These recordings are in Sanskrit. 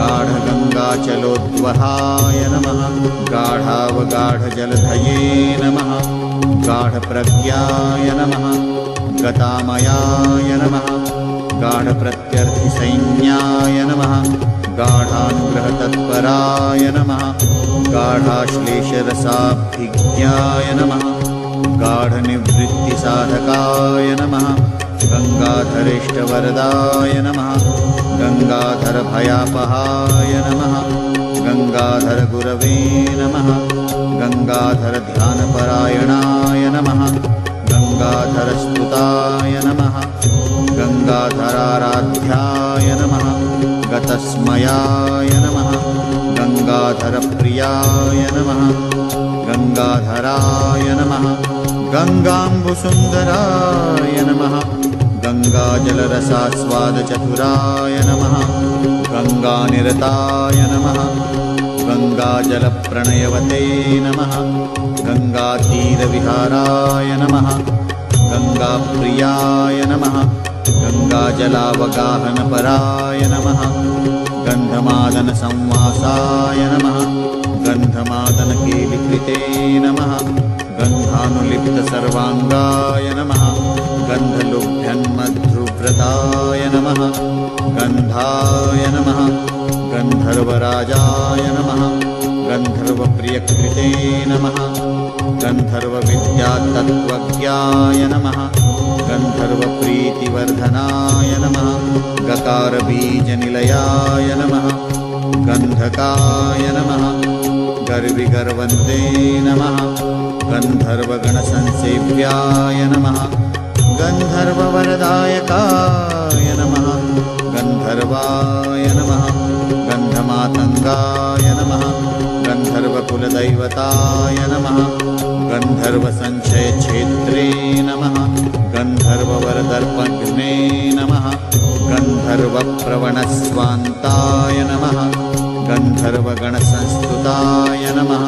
गाढगङ्गाचलोद्वहाय नमः। गाढावगाढजलधये नमः। गाढप्रज्ञाय नमः। गतामयाय नमः। गाढप्रत्यर्थिसैन्याय नमः। गाढानुग्रहतत्पराय नमः। गाढाश्लेषरसाभिज्ञाय नमः। गाढनिवृत्तिसाधकाय नमः। गंगाधरेष्टवरदाय नमः। गंगाधरभयापहाय नमः। गंगाधरगुरवे नमः। गंगाधरध्यानपरायणाय नमः। गंगाधरस्तुताय नमः। गंगाधराराध्याय नमः। गतस्मयाय नमः। गंगाधरप्रियाय नमः। गंगाधराय नमः। गंगाम्बुसुन्दराय नमः। गंगाजलरसास्वादचतुराय नमः। गंगानिरताय नमः। गंगाजलप्रणयवते नमः। गंगातीरविहाराय नमः। गंगाप्रियाय नमः। गंगाजलावगाहनपराय नमः। गन्धमादनसंवासाय नमः। गन्धमादनकेलिकृते नमः। गन्धानुलिप्तसर्वाङ्गाय नमः। गन्धलुब्धन्मध्रुव्रताय नमः। गन्धाय नमः। गन्धर्वराजाय नमः। गन्धर्वप्रियकृते नमः। गन्धर्वविद्यातत्त्वज्ञाय नमः। गन्धर्वप्रीतिवर्धनाय नमः। गकारबीजनिलयाय नमः। गन्धकाय नमः। गर्विगर्वन्ते नमः। गन्धर्वगणसंसेव्याय नमः। गन्धर्ववरदायकाय नमः। गन्धर्वाय नमः। गन्धमातङ्गाय नमः। गन्धर्वकुलदैवताय नमः। गन्धर्वसञ्चयक्षेत्रे नमः। गन्धर्ववरदर्पघ्ने नमः। गन्धर्वप्रवणस्वान्ताय नमः। गन्धर्वगणसंस्तुताय नमः।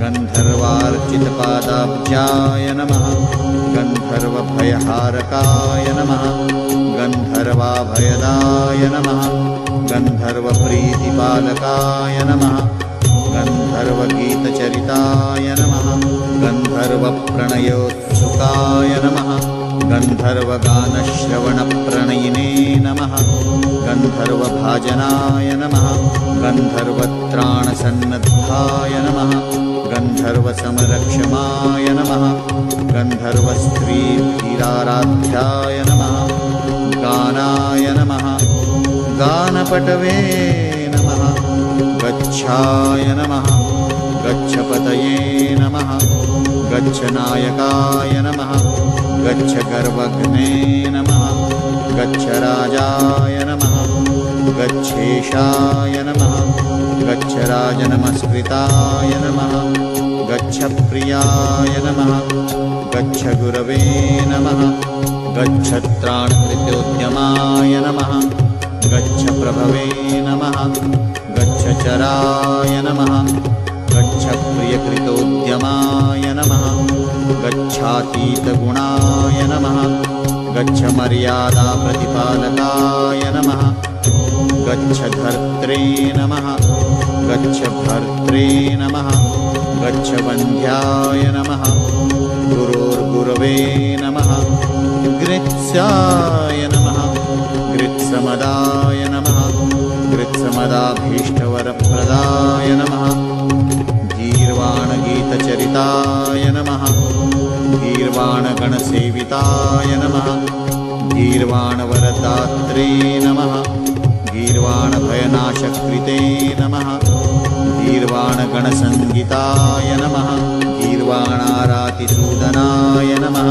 गन्धर्वार्चितपादाब्जाय नमः। गन्धर्वभयहारकाय नमः। गन्धर्वाभयदाय नमः। गन्धर्वप्रीतिपालकाय नमः। गन्धर्वगीतचरिताय नमः। गन्धर्वप्रणयोत्सुकाय नमः। गन्धर्वगानश्रवणप्रणयिने नमः। गन्धर्वभाजनाय नमः। गन्धर्वत्राणसन्नद्धाय नमः। गन्धर्वसमरक्षमाय नमः। गन्धर्वस्त्रीधीराराध्याय नमः। गानाय नमः। गानपटवे नमः। गच्छाय नमः। गच्छपतये नमः। गच्छनायकाय नमः। गच्छगर्वघ्ने नमः। गच्छराजाय नमः। गच्छेशाय नमः। गच्छराजनमस्कृताय नमः। गच्छप्रियाय नमः। गच्छगुरवे नमः। गच्छत्राणकृत्योद्यमाय नमः। गच्छप्रभवे नमः। गच्छचराय नमः। गच्छप्रियकृतोद्यमाय नमः। गच्छातीतगुणाय नमः। गच्छमर्यादाप्रतिपालकाय नमः। गच्छधर्त्रे नमः। गच्छभर्त्रे नमः। गच्छवन्ध्याय नमः। गुरोर्गुरवे नमः। गृत्स्याय नमः। गृत्समदाय नमः। गृत्समदाभीष्टवरप्रदाय नमः। गीर्वाणगीतचरिताय नमः। गीर्वाणगणसेविताय नमः। गीर्वाणवरदात्रे नमः। गीर्वाणभयनाशकृते नमः। गीर्वाणगणसङ्गीताय नमः। गीर्वाणारातिसूदनाय नमः।